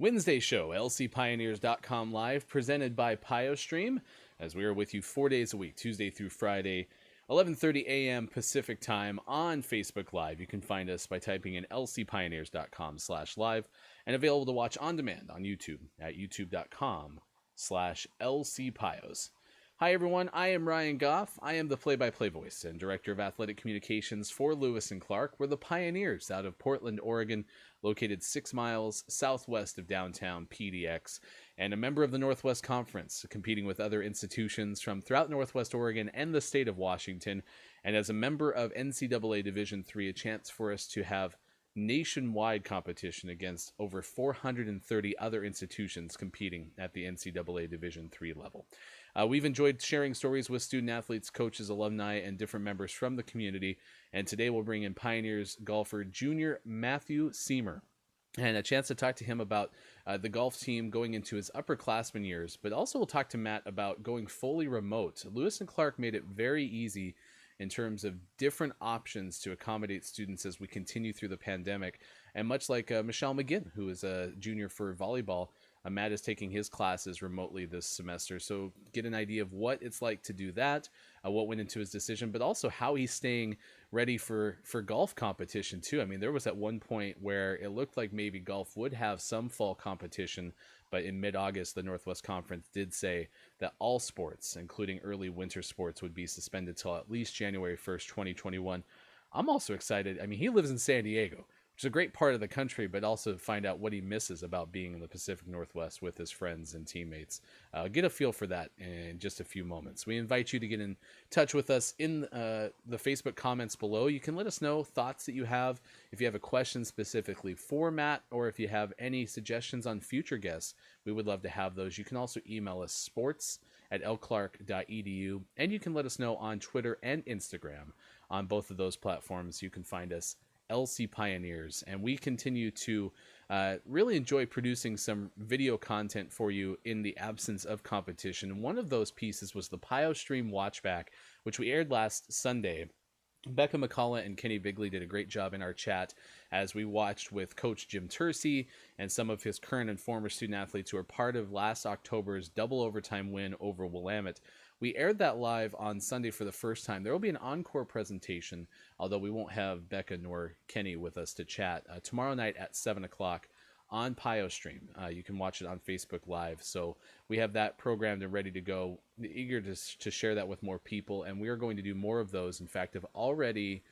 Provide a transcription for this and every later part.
Wednesday show, lcpioneers.com live, presented by PioStream, as we are with you 4 days a week, Tuesday through Friday, 11:30 a.m. Pacific time on Facebook Live. You can find us by typing in lcpioneers.com/live and available to watch on demand on YouTube at youtube.com/lcpios. Hi, everyone. I am Ryan Goff. I am the play-by-play voice and director of athletic communications for Lewis and Clark. We're the Pioneers out of Portland, Oregon, located 6 miles southwest of downtown PDX, and a member of the Northwest Conference, competing with other institutions from throughout Northwest Oregon and the state of Washington. And as a member of NCAA Division III, a chance for us to have nationwide competition against over 430 other institutions competing at the NCAA Division III level. We've enjoyed sharing stories with student athletes, coaches, alumni, and different members from the community. And today we'll bring in Pioneers golfer junior Matthew Siemer, and a chance to talk to him about the golf team going into his upperclassman years. But also we'll talk to Matt about going fully remote. Lewis and Clark made it very easy in terms of different options to accommodate students as we continue through the pandemic. And much like Michelle McGinn, who is a junior for volleyball, Matt is taking his classes remotely this semester. So get an idea of what it's like to do that, what went into his decision, but also how he's staying ready for golf competition too. I mean, there was at one point where it looked like maybe golf would have some fall competition, but in mid-August, the Northwest Conference did say that all sports, including early winter sports, would be suspended till at least January 1st, 2021. I'm also excited. I mean, he lives in San Diego, which is a great part of the country, but also find out what he misses about being in the Pacific Northwest with his friends and teammates. Get a feel for that in just a few moments. We invite you to get in touch with us in the Facebook comments below. You can let us know thoughts that you have. If you have a question specifically for Matt, or if you have any suggestions on future guests, we would love to have those. You can also email us sports@lclark.edu, and you can let us know on Twitter and Instagram. On both of those platforms, you can find us LC Pioneers, and we continue to really enjoy producing some video content for you in the absence of competition. One of those pieces was the PioStream Watchback, which we aired last Sunday. Becca McCullough and Kenny Bigley did a great job in our chat as we watched with Coach Jim Tersey and some of his current and former student athletes who are part of last October's double overtime win over Willamette. We aired that live on Sunday for the first time. There will be an encore presentation, although we won't have Becca nor Kenny with us to chat, tomorrow night at 7 o'clock on PioStream. You can watch it on Facebook Live. So we have that programmed and ready to go. Eager to share that with more people, and we are going to do more of those. In fact, I've already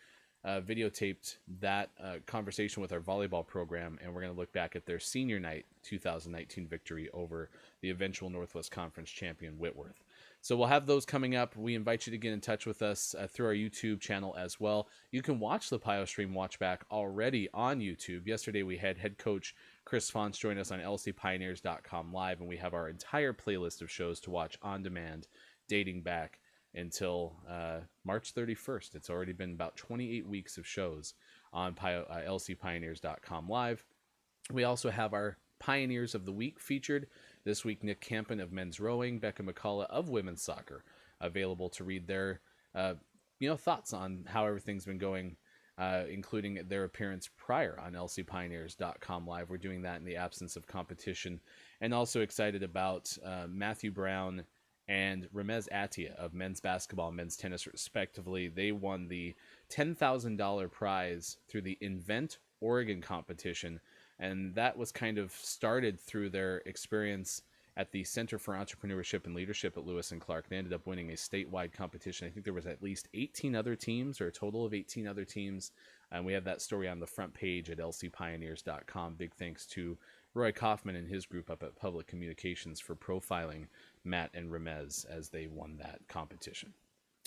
videotaped that conversation with our volleyball program, and we're going to look back at their senior night 2019 victory over the eventual Northwest Conference champion Whitworth. So we'll have those coming up. We invite you to get in touch with us through our YouTube channel as well. You can watch the PioStream Watchback already on YouTube. Yesterday we had head coach Chris Fonts join us on lcpioneers.com live, and we have our entire playlist of shows to watch on demand dating back until March 31st. It's already been about 28 weeks of shows on lcpioneers.com live. We also have our Pioneers of the Week featured. This week, Nick Campen of men's rowing, Becca McCullough of women's soccer, available to read their thoughts on how everything's been going, including their appearance prior on lcpioneers.com live. We're doing that in the absence of competition. And also excited about Matthew Brown and Ramez Atia of men's basketball and men's tennis, respectively. They won the $10,000 prize through the Invent Oregon competition, and that was kind of started through their experience at the Center for Entrepreneurship and Leadership at Lewis and Clark. They ended up winning a statewide competition. I think there was at least 18 other teams, or a total of 18 other teams, and we have that story on the front page at lcpioneers.com. Big thanks to Roy Kaufman and his group up at Public Communications for profiling Matt and Ramez as they won that competition.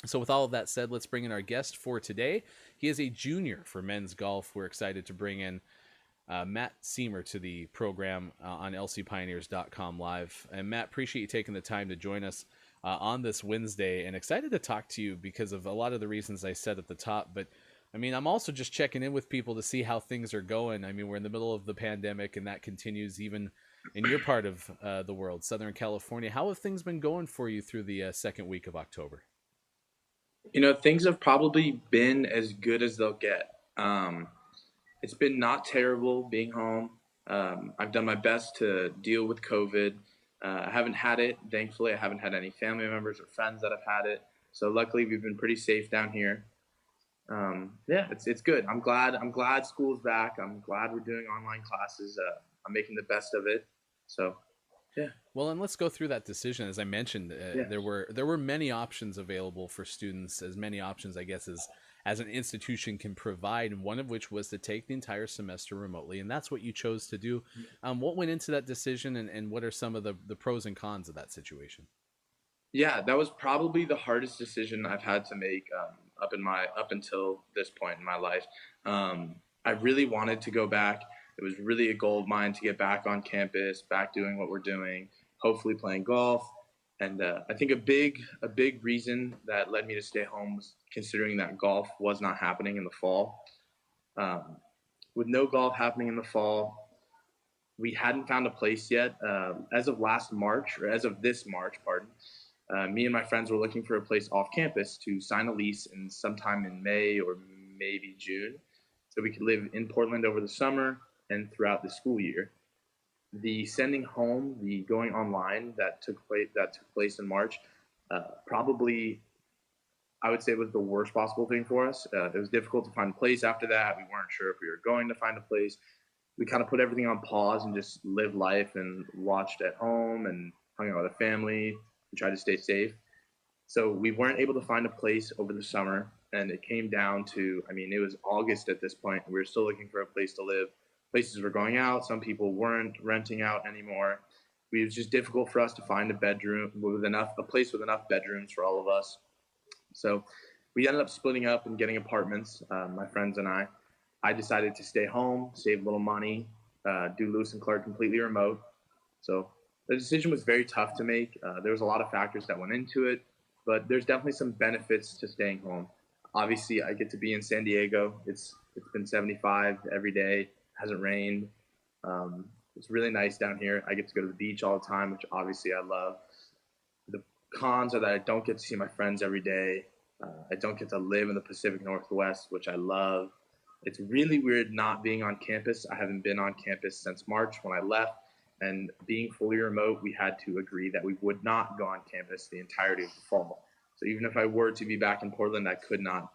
So with all of that said, let's bring in our guest for today. He is a junior for men's golf. We're excited to bring in Matt Siemer to the program on lcpioneers.com live. And Matt, appreciate you taking the time to join us on this Wednesday, and excited to talk to you because of a lot of the reasons I said at the top. But I mean, I'm also just checking in with people to see how things are going. I mean, we're in the middle of the pandemic, and that continues even in your part of the world, Southern California. How have things been going for you through the second week of October? Things have probably been as good as they'll get. It's been not terrible being home. I've done my best to deal with COVID. I haven't had it, thankfully. I haven't had any family members or friends that have had it. So luckily, we've been pretty safe down here. Yeah, it's good. I'm glad school's back. I'm glad we're doing online classes. I'm making the best of it. So yeah, Well, and let's go through that decision. As I mentioned, yeah, there were many options available for students, as many options, I guess, as an institution can provide, and one of which was to take the entire semester remotely, and that's what you chose to do. What went into that decision, and what are some of the pros and cons of that situation? yeah. That was probably the hardest decision I've had to make up until this point in my life. I really wanted to go back. It was really a goal of mine to get back on campus, back doing what we're doing, hopefully playing golf. And I think a big reason that led me to stay home was considering that golf was not happening in the fall. Um, with no golf happening in the fall, we hadn't found a place yet. As of last March, or as of this March, pardon, me and my friends were looking for a place off campus to sign a lease in sometime in May or maybe June, so we could live in Portland over the summer and throughout the school year. The sending home, the going online that took place in March, probably I would say was the worst possible thing for us. It was difficult to find a place after that. We weren't sure if we were going to find a place. We kind of put everything on pause and just lived life and watched at home and hung out with the family and tried to stay safe. So we weren't able to find a place over the summer, and it came down to, I mean, it was August at this point. We were still looking for a place to live. Places were going out. Some people weren't renting out anymore. It was just difficult for us to find a place with enough bedrooms for all of us. So we ended up splitting up and getting apartments, my friends and I. I decided to stay home, save a little money, do Lewis and Clark completely remote. So the decision was very tough to make. There was a lot of factors that went into it, but there's definitely some benefits to staying home. Obviously, I get to be in San Diego. It's been 75 every day. Hasn't rained. It's really nice down here. I get to go to the beach all the time, which obviously I love. The cons are that I don't get to see my friends every day. I don't get to live in the Pacific Northwest, which I love. It's really weird not being on campus. I haven't been on campus since March when I left. And being fully remote, we had to agree that we would not go on campus the entirety of the fall. So even if I were to be back in Portland, I could not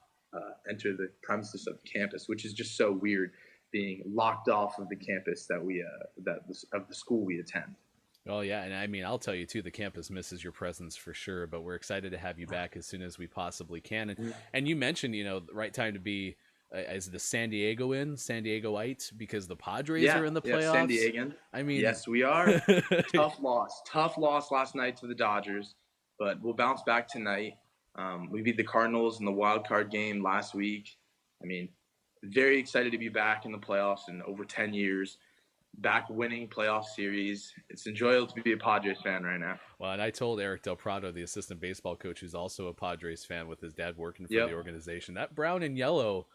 enter the premises of campus, which is just so weird, being locked off of the campus of the school we attend. Oh yeah, and I mean, I'll tell you too, the campus misses your presence for sure, but we're excited to have you back as soon as we possibly can. And you mentioned, the right time to be as the San Diegoite because the Padres Yeah, are in the yeah, San playoffs. Diego. I mean, Yes, we are. Tough loss last night to the Dodgers, but we'll bounce back tonight. We beat the Cardinals in the wild card game last week. I mean, very excited to be back in the playoffs in over 10 years, back winning playoff series. It's enjoyable to be a Padres fan right now. well, and I told Eric Del Prado, the assistant baseball coach, who's also a Padres fan with his dad working for the Yep, organization, that brown and yellow,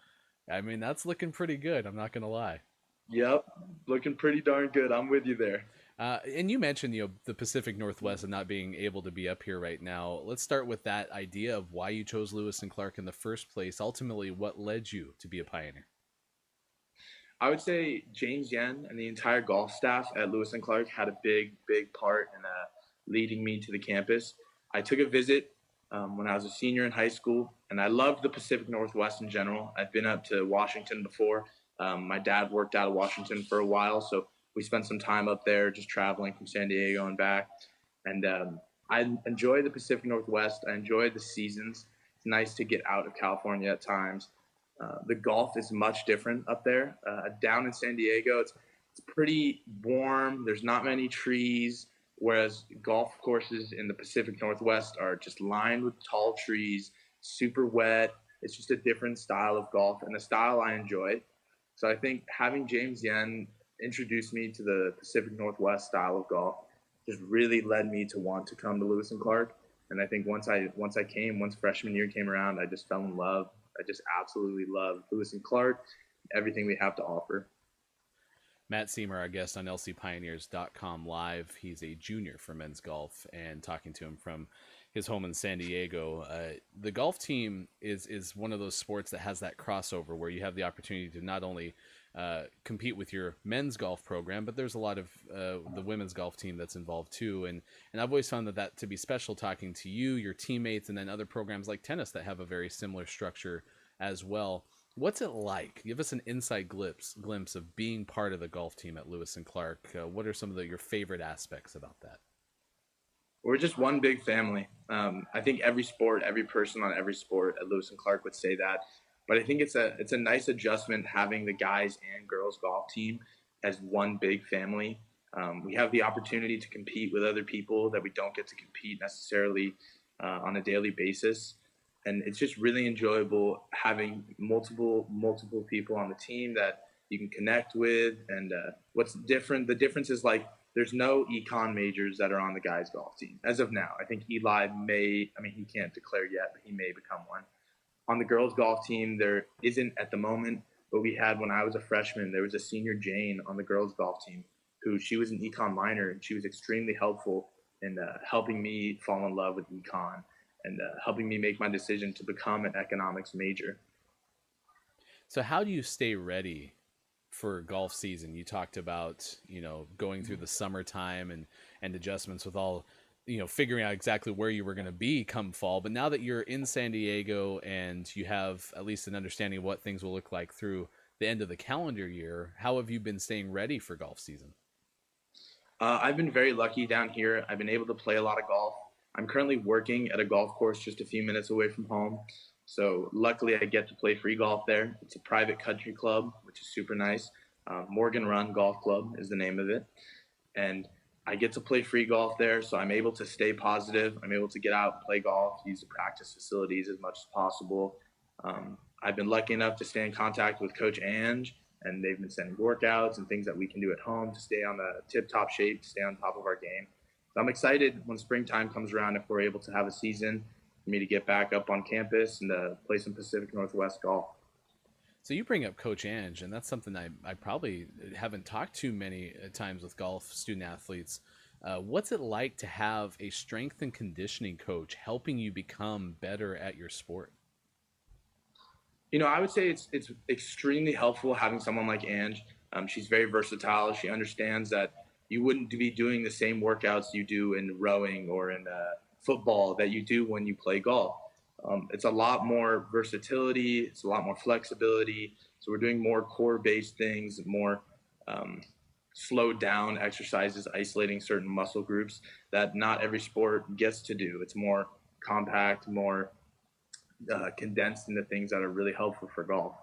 I mean, that's looking pretty good. I'm not going to lie. yep, looking pretty darn good. I'm with you there. And you mentioned, the Pacific Northwest and not being able to be up here right now. Let's start with that idea of why you chose Lewis and Clark in the first place. Ultimately, what led you to be a Pioneer? I would say James Yen and the entire golf staff at Lewis and Clark had a big part in leading me to the campus. I took a visit when I was a senior in high school, and I loved the Pacific Northwest in general. I've been up to Washington before. My dad worked out of Washington for a while, so we spent some time up there just traveling from San Diego and back. And I enjoy the Pacific Northwest. I enjoy the seasons. It's nice to get out of California at times. The golf is much different up there. Down in San Diego, it's pretty warm. There's not many trees, whereas golf courses in the Pacific Northwest are just lined with tall trees, super wet. It's just a different style of golf and a style I enjoy. So I think having James Yen introduce me to the Pacific Northwest style of golf just really led me to want to come to Lewis and Clark. And I think once freshman year came around, I just fell in love. I just absolutely love Lewis and Clark, everything we have to offer. Matt Siemer, our guest on LCPioneers.com live. He's a junior for men's golf, and talking to him from his home in San Diego. The golf team is one of those sports that has that crossover where you have the opportunity to not only compete with your men's golf program, but there's a lot of the women's golf team that's involved too. And I've always found that to be special, talking to you, your teammates, and then other programs like tennis that have a very similar structure as well. What's it like? Give us an inside glimpse of being part of the golf team at Lewis and Clark. What are some of your favorite aspects about that? We're just one big family. I think every sport, every person on every sport at Lewis and Clark would say that. But I think it's a nice adjustment having the guys and girls golf team as one big family. We have the opportunity to compete with other people that we don't get to compete necessarily on a daily basis, and it's just really enjoyable having multiple people on the team that you can connect with. And what's different? The difference is like there's no econ majors that are on the guys golf team as of now. I think Eli may. I mean, he can't declare yet, but he may become one. On the girls golf team, there isn't at the moment, but we had when I was a freshman. There was a senior Jane on the girls golf team who she was an econ minor, and she was extremely helpful in helping me fall in love with econ and helping me make my decision to become an economics major. So how do you stay ready for golf season? You talked about, going through the summertime and adjustments with all, figuring out exactly where you were going to be come fall. But now that you're in San Diego and you have at least an understanding of what things will look like through the end of the calendar year, how have you been staying ready for golf season? I've been very lucky down here. I've been able to play a lot of golf. I'm currently working at a golf course just a few minutes away from home. So luckily, I get to play free golf there. It's a private country club, which is super nice. Morgan Run Golf Club is the name of it. And I get to play free golf there, so I'm able to stay positive. I'm able to get out and play golf, use the practice facilities as much as possible. I've been lucky enough to stay in contact with Coach Ange, and they've been sending workouts and things that we can do at home to stay on the tip-top shape, to stay on top of our game. So I'm excited when springtime comes around if we're able to have a season for me to get back up on campus and play some Pacific Northwest golf. So you bring up Coach Ange, and that's something I probably haven't talked to many times with golf student athletes. What's it like to have a strength and conditioning coach helping you become better at your sport? I would say it's extremely helpful having someone like Ange. She's very versatile. She understands that you wouldn't be doing the same workouts you do in rowing or in football that you do when you play golf. It's a lot more versatility. It's a lot more flexibility. So we're doing more core-based things, more slowed down exercises, isolating certain muscle groups that not every sport gets to do. It's more compact, more condensed into things that are really helpful for golf.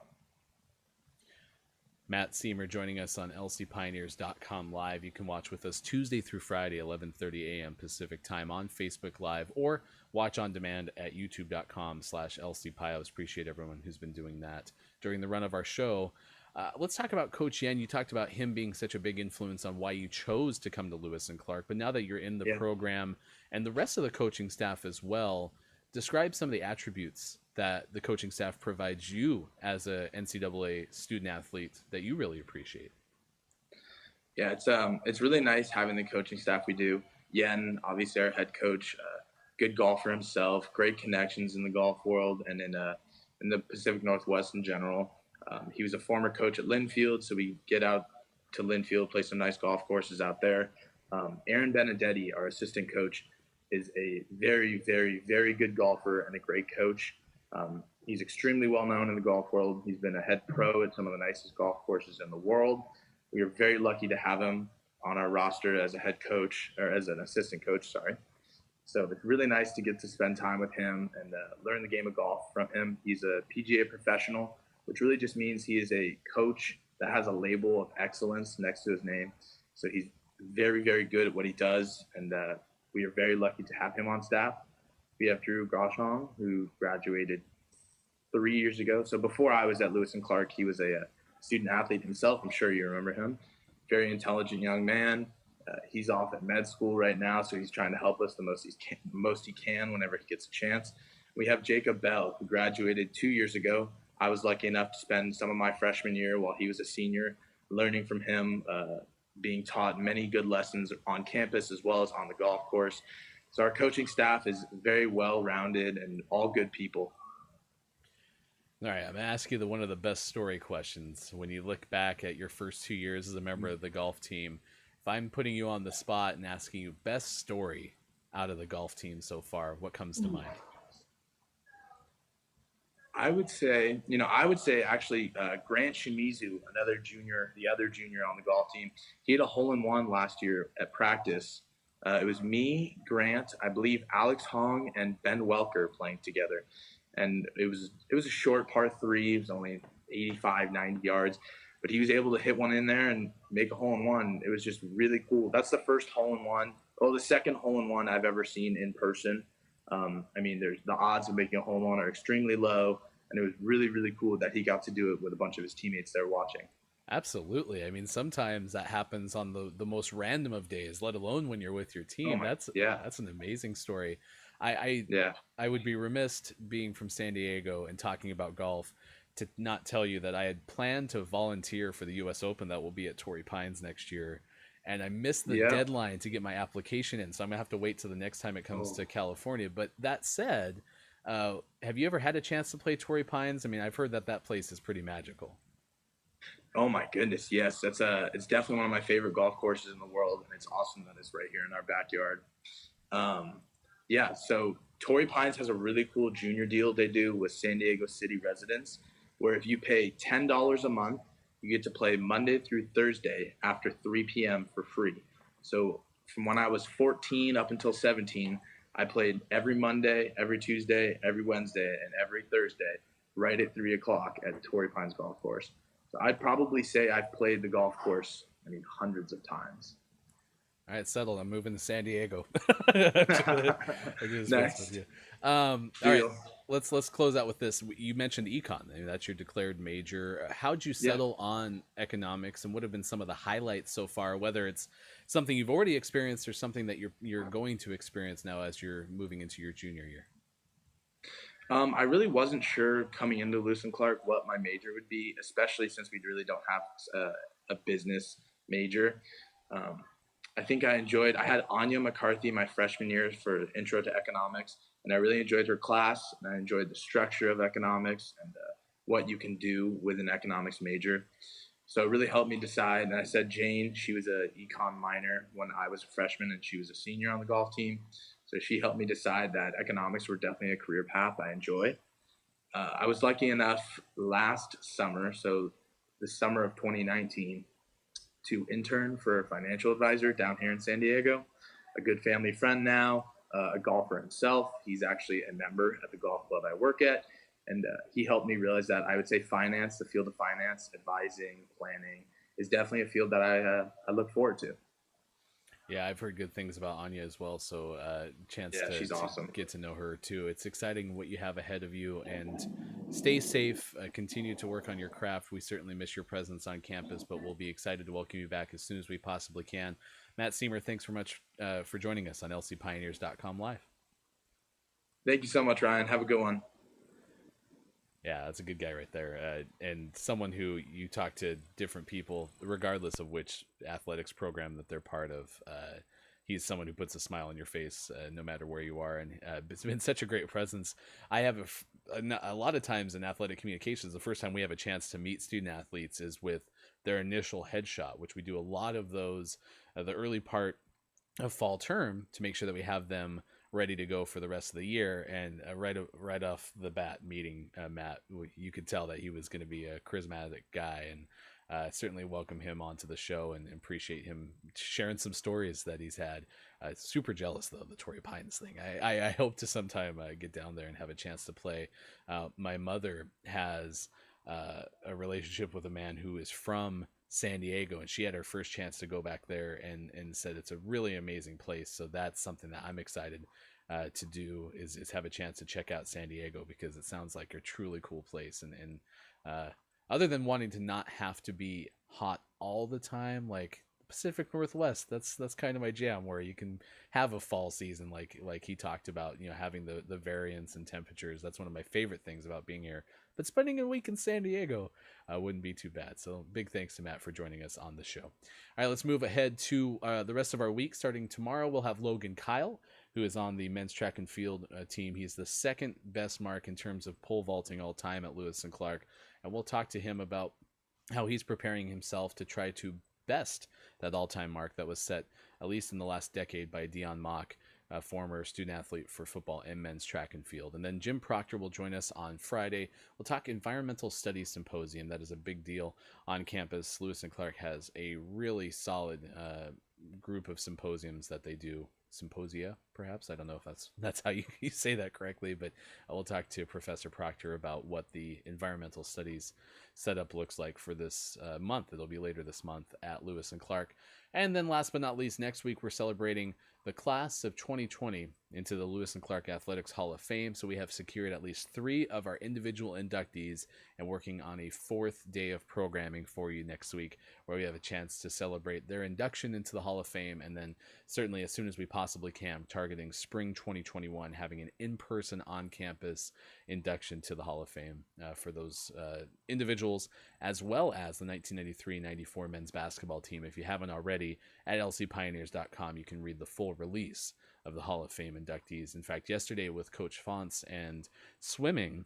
Matt Siemer joining us on lcpioneers.com live. You can watch with us Tuesday through Friday, 11:30 a.m. Pacific time on Facebook Live, or watch on demand at youtube.com/lcpios. Appreciate everyone who's been doing that during the run of our show. Let's talk about Coach Yen. You talked about him being such a big influence on why you chose to come to Lewis and Clark, but now that you're in the program and the rest of the coaching staff as well, describe some of the attributes that the coaching staff provides you as a NCAA student athlete that you really appreciate. Yeah, it's really nice having the coaching staff we do. Yen, obviously our head coach, good golfer himself, great connections in the golf world and in the Pacific Northwest in general. He was a former coach at Linfield, so we get out to Linfield, play some nice golf courses out there. Aaron Benedetti, our assistant coach, is a very, very, very good golfer and a great coach. He's extremely well known in the golf world. He's been a head pro at some of the nicest golf courses in the world. We are very lucky to have him on our roster as a head coach, or as an assistant coach, sorry. So it's really nice to get to spend time with him and learn the game of golf from him. He's a PGA professional, which really just means he is a coach that has a label of excellence next to his name. So he's very, very good at what he does, and we are very lucky to have him on staff. We have Drew Goshong, who graduated 3 years ago. So before I was at Lewis and Clark, he was a student athlete himself. I'm sure you remember him. Very intelligent young man. He's off at med school right now, so he's trying to help us the most he can whenever he gets a chance. We have Jacob Bell, who graduated 2 years ago. I was lucky enough to spend some of my freshman year while he was a senior, learning from him, being taught many good lessons on campus as well as on the golf course. So our coaching staff is very well rounded and all good people. All right, I'm gonna ask you one of the best story questions. When you look back at your first 2 years as a member of the golf team, if I'm putting you on the spot and asking you best story out of the golf team so far, what comes to mind? I would say actually Grant Shimizu, another junior, the other junior on the golf team, he had a hole in one last year at practice. It was me, Grant, I believe Alex Hong, and Ben Welker playing together, and it was a short par three. It was only 85, 90 yards, but he was able to hit one in there and make a hole in one. It was just really cool. That's the first hole in one, oh, the second hole in one I've ever seen in person. I mean, there's the odds of making a hole in one are extremely low, and it was really, really cool that he got to do it with a bunch of his teammates there watching. Absolutely. I mean, sometimes that happens on the most random of days, let alone when you're with your Oh team. my, That's yeah, that's an amazing story. I I, yeah, I would be remiss being from San Diego and talking about golf to not tell you that I had planned to volunteer for the U.S. Open that will be at Torrey Pines next year, and I missed the yeah. deadline to get my application in, so I'm gonna have to wait till the next time it comes Oh, to California. But that said, have you ever had a chance to play Torrey Pines? I mean, I've heard that that place is pretty magical. oh my goodness, yes, it's definitely one of my favorite golf courses in the world, and it's awesome that it's right here in our backyard. Um, yeah, so Torrey Pines has a really cool junior deal they do with San Diego City residents, where if you pay $10 a month, you get to play Monday through Thursday after 3 p.m. for free. So from when I was 14 up until 17, I played every Monday, every Tuesday, every Wednesday, and every Thursday right at 3 o'clock at Torrey Pines Golf Course. So I'd probably say I've played the golf course, I mean, hundreds of times. All right, settled. I'm moving to San Diego. I just mess with Next you. All right, deal. let's close out with this. You mentioned econ. I mean, that's your declared major. How'd you Yeah. settle on economics, and what have been some of the highlights so far? Whether it's something you've already experienced or something that you're going to experience now as you're moving into your junior year. I really wasn't sure coming into Lewis and Clark what my major would be, especially since we really don't have a business major. Um, I think I had Anya McCarthy my freshman year for Intro to Economics, and I really enjoyed her class, and I enjoyed the structure of economics and what you can do with an economics major. So it really helped me decide. And I said Jane, she was a econ minor when I was a freshman, and she was a senior on the golf team. So she helped me decide that economics were definitely a career path I enjoy. I was lucky enough last summer, so the summer of 2019, to intern for a financial advisor down here in San Diego. A good family friend now, a golfer himself. He's actually a member at the golf club I work at. And he helped me realize that I would say finance, the field of finance, advising, planning, is definitely a field that I look forward to. Yeah, I've heard good things about Anya as well. So, chance Yeah, she's to awesome. get to know her too. It's exciting what you have ahead of you, and stay safe. Continue to work on your craft. We certainly miss your presence on campus, but we'll be excited to welcome you back as soon as we possibly can. Matt Siemer, thanks very much for joining us on lcpioneers.com live. Thank you so much, Ryan. Have a good one. Yeah, that's a good guy right there, and someone who you talk to different people, regardless of which athletics program that they're part of. He's someone who puts a smile on your face no matter where you are, and it's been such a great presence. I have a lot of times in athletic communications, the first time we have a chance to meet student athletes is with their initial headshot, which we do a lot of those the early part of fall term to make sure that we have them ready to go for the rest of the year. And right off the bat, meeting Matt, you could tell that he was going to be a charismatic guy, and certainly welcome him onto the show and appreciate him sharing some stories that he's had. Super jealous though, the Torrey Pines thing. I hope to sometime get down there and have a chance to play. My mother has a relationship with a man who is from San Diego, and she had her first chance to go back there and said it's a really amazing place. So that's something that I'm excited to do is have a chance to check out San Diego, because it sounds like a truly cool place. And uh, other than wanting to not have to be hot all the time, like the Pacific Northwest, that's kind of my jam, where you can have a fall season like he talked about, having the variance in temperatures. That's one of my favorite things about being here. But spending a week in San Diego wouldn't be too bad. So big thanks to Matt for joining us on the show. All right, let's move ahead to the rest of our week. Starting tomorrow, we'll have Logan Kyle, who is on the men's track and field team. He's the second best mark in terms of pole vaulting all time at Lewis and Clark. And we'll talk to him about how he's preparing himself to try to best that all-time mark that was set, at least in the last decade, by Dion Mock, a former student athlete for football and men's track and field. And then Jim Proctor will join us on Friday. We'll talk Environmental Studies Symposium. That is a big deal on campus. Lewis and Clark has a really solid group of symposiums that they do. Symposia, perhaps. I don't know if that's how you say that correctly, but we'll talk to Professor Proctor about what the environmental studies setup looks like for this month. It'll be later this month at Lewis and Clark. And then last but not least, next week we're celebrating the class of 2020 into the Lewis and Clark Athletics Hall of Fame. So we have secured at least 3 of our individual inductees and working on a 4th day of programming for you next week, where we have a chance to celebrate their induction into the Hall of Fame. And then certainly as soon as we possibly can, targeting spring 2021, having an in-person on-campus induction to the Hall of Fame for those individuals, as well as the 1993-94 men's basketball team. If you haven't already, at lcpioneers.com, you can read the full release of the Hall of Fame inductees. In fact, yesterday with Coach Fonts and swimming,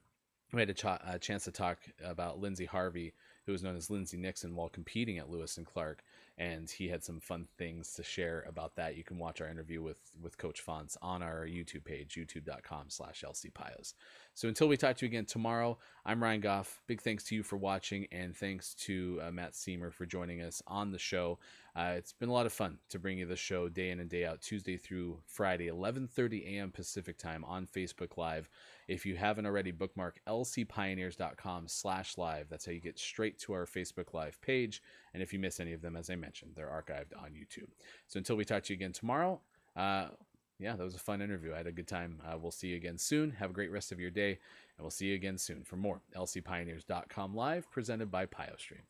we had a chance to talk about Lindsay Harvey, who was known as Lindsay Nixon, while competing at Lewis and Clark, and he had some fun things to share about that. You can watch our interview with Coach Fonts on our YouTube page, youtube.com/lcpios. So until we talk to you again tomorrow, I'm Ryan Goff. Big thanks to you for watching, and thanks to Matt Siemer for joining us on the show. It's been a lot of fun to bring you the show day in and day out, Tuesday through Friday, 11:30 a.m. Pacific time on Facebook Live. If you haven't already, bookmark lcpioneers.com/live. That's how you get straight to our Facebook Live page. And if you miss any of them, as I mentioned, they're archived on YouTube. So until we talk to you again tomorrow, that was a fun interview. I had a good time. We'll see you again soon. Have a great rest of your day, and we'll see you again soon for more lcpioneers.com Live, presented by PioStream.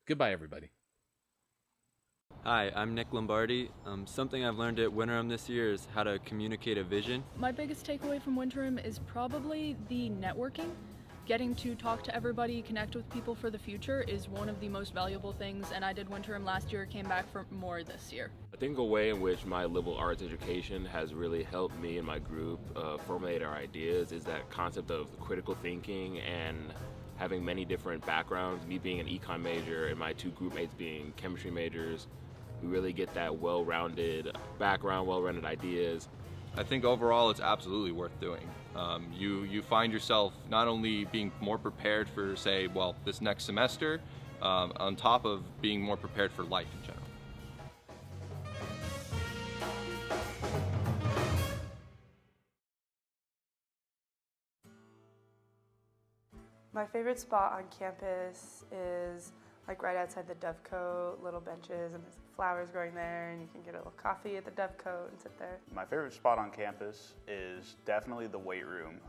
Goodbye, everybody. Hi, I'm Nick Lombardi. Something I've learned at Winterim this year is how to communicate a vision. My biggest takeaway from Winterim is probably the networking. Getting to talk to everybody, connect with people for the future is one of the most valuable things, and I did Winterim last year, came back for more this year. I think a way in which my liberal arts education has really helped me and my group formulate our ideas is that concept of critical thinking and having many different backgrounds. Me being an econ major and my 2 group mates being chemistry majors, we really get that well-rounded background, well-rounded ideas. I think overall it's absolutely worth doing. You find yourself not only being more prepared for, say, this next semester, on top of being more prepared for life in general. My favorite spot on campus is like right outside the Dovecote, little benches, and there's flowers growing there, and you can get a little coffee at the Dovecote and sit there. My favorite spot on campus is definitely the weight room.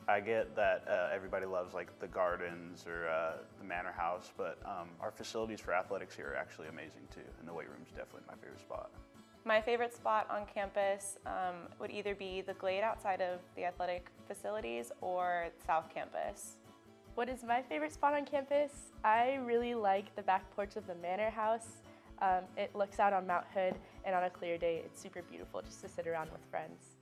I get that everybody loves like the gardens or the manor house, but our facilities for athletics here are actually amazing too, and the weight room is definitely my favorite spot. My favorite spot on campus would either be the glade outside of the athletic facilities or South Campus. What is my favorite spot on campus? I really like the back porch of the manor house. It looks out on Mount Hood, and on a clear day, it's super beautiful just to sit around with friends.